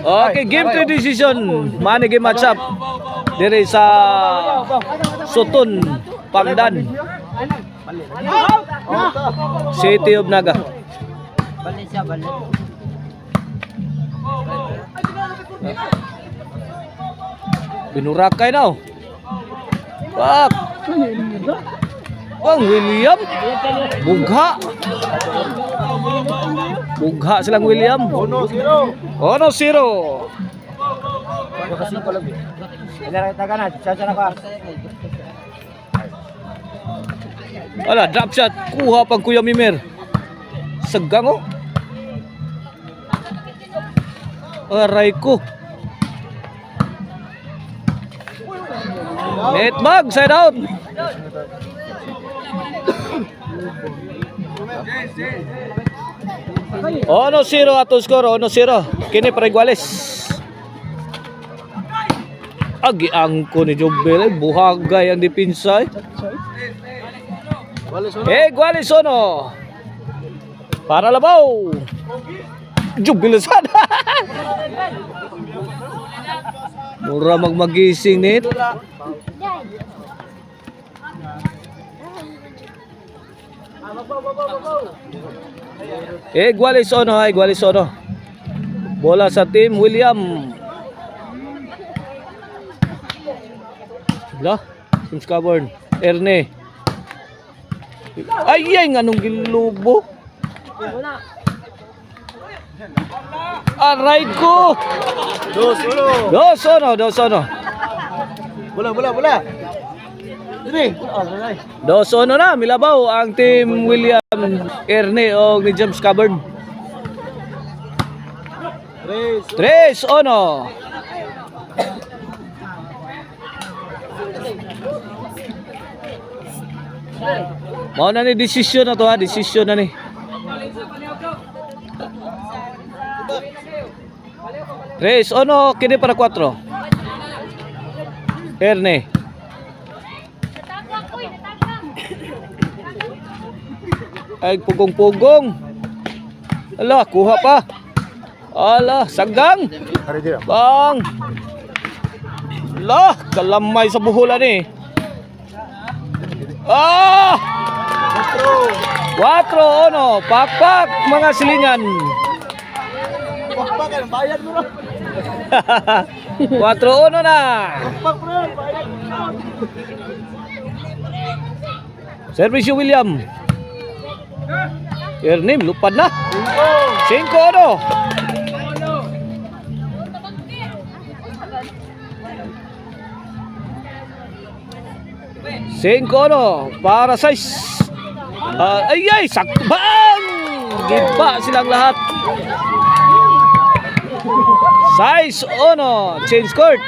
Okay, game 3 decision. Money game matchup. Diri sa Sutton, Pangdan. City of Naga. Balik siya, balik. Binurakay na. Pak. Bang William. Bugha. Bugha silang William. 1-0. Kasi ko lang. Ilaro kita kanan, siya na ka. Wala, drop shot. Kuha pang Kuya Mimir. Segang oh. Aray ko. Net mag, side out. Ono 0 ato score, 1-0. Kini para iguales. Agi angko ni Jobel, buhagay ang depensa. Iguales ono. Para labaw. Jobel sana. Mura magmagising nit. Iguales ono. Bola sa team William. Lah, James Caborn, Erne. Ay, anong gilubo? Aray ko. 2-1. Bola. Dili. 2-1 na, milabaw ang team William Erne o ni James Caborn. 3-1. Mau na ni desisyon na to ha, desisyon na ni. Tres, ono, kini para 4. Erne. Ay, pugong-pugong. Ala, kuha pa. Ala, sagang. Bang. Lah, kalamay sa buhulan ni. 4-1. Pakpak mga silingan. Pakpakan, bayad mo na. 4-1 na. Pakpak bro, bayad mo na. Servisyo William. Ernim, lupad na. 5-1. Para size. Ay, sakto. Bang! Giba silang lahat. Size ono. Change court.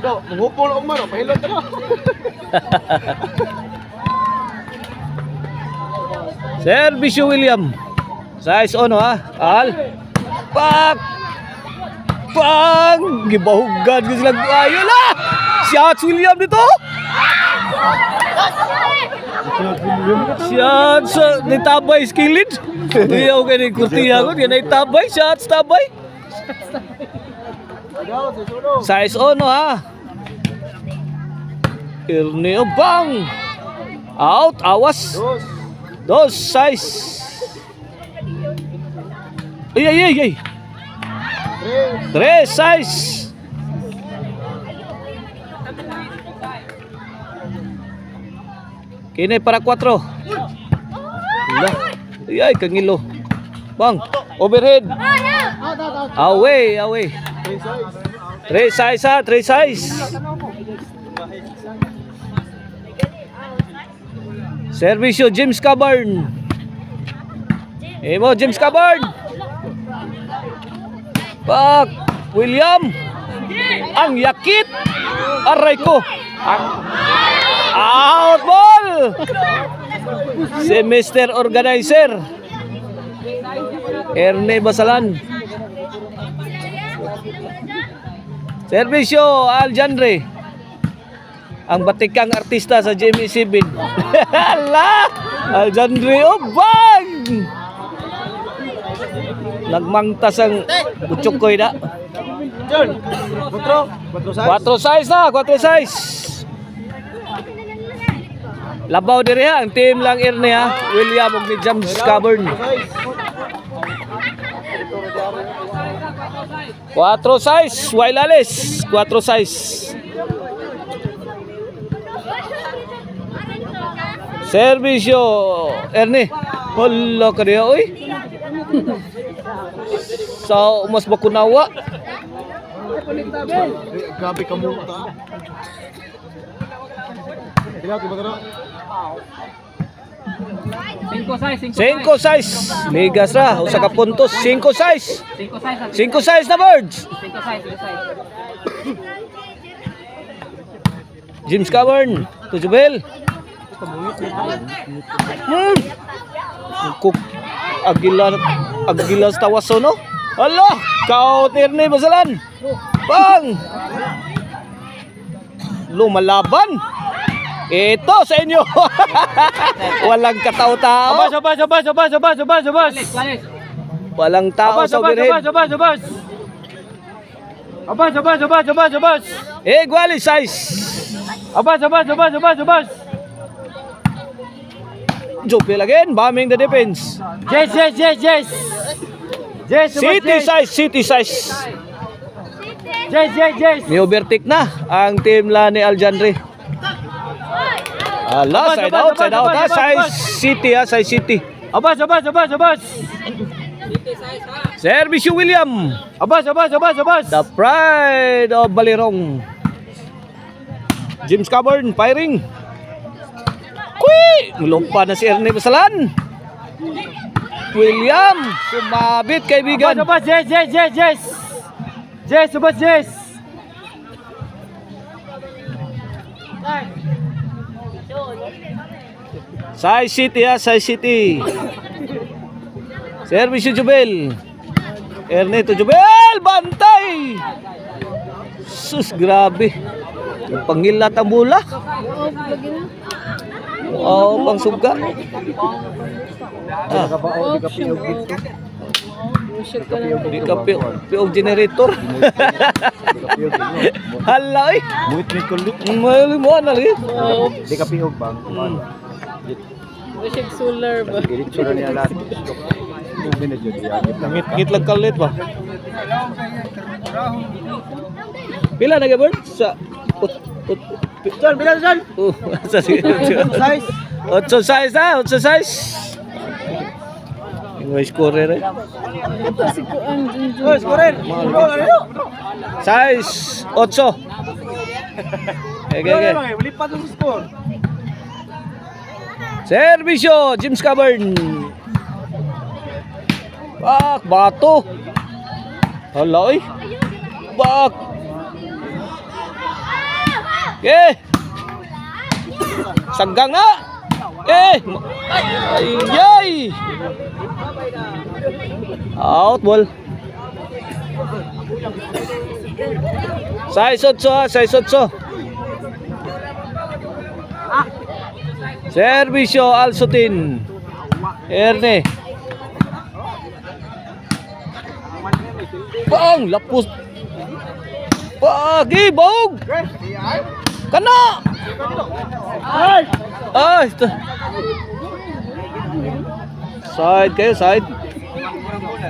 Menghupol ako man, pahilot ka na. Servisyo William. Size ono ha. Al. Pak. Pang! Gibahugan ko silang ayo lah! Shots William dito! Shots! Nitabay skilled! Hindi ako kayo kurtiya ko. Yan ay tabay. Shots tabay! Size ono ha! Irneo bang! Out! Awas! 2 size! Ay! 3 size. Kini para 4. Ay, kangilo. Bang, overhead. Away. 3 size ha, 3 size. Servisyo James Caborn. Emo James Caborn. Pak William ang yakit. Aray ko. Out ball. Si Mr. Organizer Erne Basalan. Servisyo Aljandre. ang batikang artista sa GMA7. Hala! Aljandre Obang! Nagmangtas ang Butchokoy na. John, 4 size. 4 size na, 4 size. Labaw diri ha, ang team lang Ernie ha. William ug ni James Cavern. 4 size, Wailales, 4 size. Servisyo, Ernie. Hala ka diya, oy. Sa mas bakunawa. Grabe ka mo ta. Kailangan ko ba ka 5 size. Ligas ra, usa ka puntos, 5 size. 5 size na birds. James Cavern, to Jubel. Kuk Agilas tawaso no. Hala, kaut Ernie Basalan. Bang! Lumalaban. Ito sa inyo. Walang katao-tao. Abas. Walang tao sa birhen. Abas. Guali size. Abas. Jupil again, bombing the defense. Yes. City size. Yes. May overtake na ang team la ni Aljandre. Ala, side out ha. Size City. Abas. Servisyo William. Abas. The pride of Balirong. James Cavern firing. Kuy! Nulumpa na si Ernie Basalan. William, sumabit kaibigan. Abas. Yes. Size City ha, Size City. Servisyo Jubel. Ernie to Jubel, bantay. Sus, grabe. Pangilat ang bola. Pang suga. Di ka piog generator. Halay. Buit ni kulit. Maling mo na rin. Di ka piog bang. Usig solar ba? Gilit sura niya lahat. Ngit lang kalit ba? Pila na gabon sa John, bilang John. sa Size. 8 size na, 8 size. Yung scorer eh. Ito si Kuan Junjun. Oh, scorer. Size 8. Okay. Wali pa sa score. Servisyo, James Cavern. Bato. Hala, oy. Saggang na. Ay. Out ball. Size 8, size 8. Servisyo Alsutin. Erne. Bang, lapus. Pagi, bog. Kana. Ay, side kayo, side.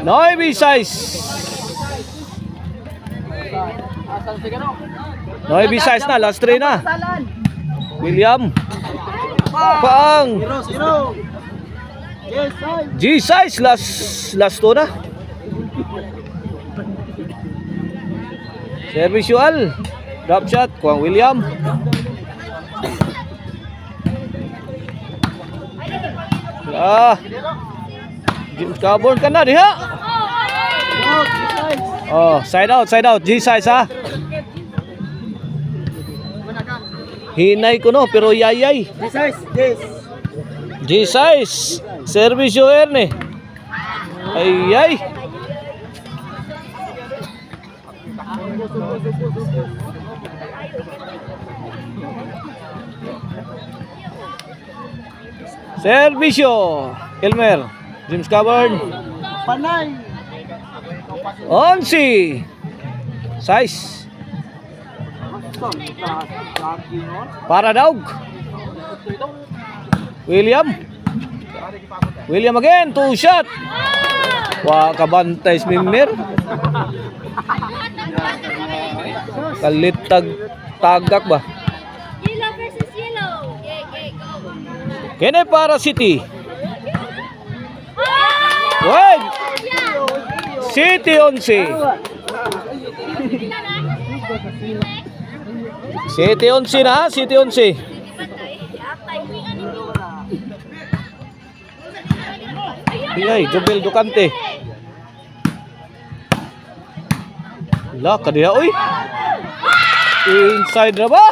Noibi size. Noibi size na, last 3 na. William. Pang. G size last 2 na. Servisual. Drop shot kuang William. James Cavern ka na diha. Side out. G size ha. Hinay ko no, pero yayay. G size. Servisyo Erne. Ay. Servisyo. Elmer. James Cavern. Panay. 11. Size. Para daog. William. William again. 2 shot. Wah, kabantay si Mimir. Kalit tagak ba? Yellow versus yellow. Okay, go. Kene para City. Wait. City 11. City 11 na, City 11. Ay, Jubel Ducante. La, kadiya oy. Inside na ba?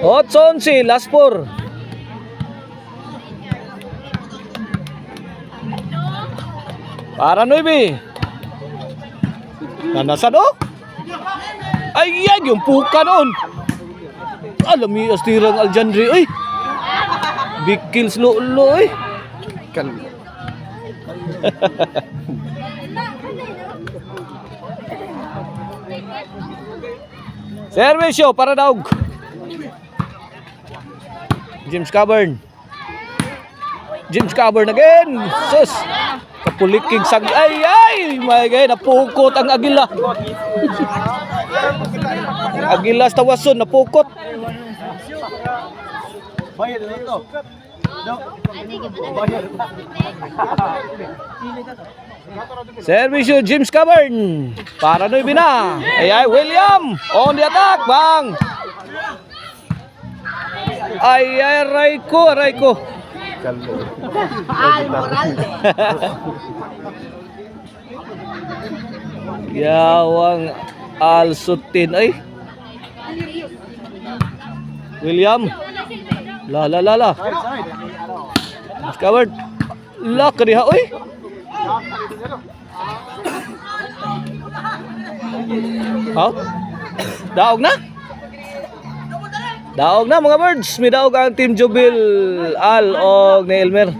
8-11, last 4. Para 9. Nanasan oh. Ay, yan yung puka noon. Alam mo yung astirang Aljandri oy. Big kills lo oy. Servisyo para daog. James Cavern. James Cavern again. Sus. Kapuliking sag. Ay, my God. Napukot ang agila. Agila sa tawason. Napukot. Bayad na ito. Servisyo James Cavern. Para 9 na. Ay, William. On the attack. Bang. Ay, Raiko. Yawang Alsutin ay. William. La. Discovered. La kadiha oy. Out. Daog na. Daog na mga birds. May daog ang Team Jubil Al o ni Elmer.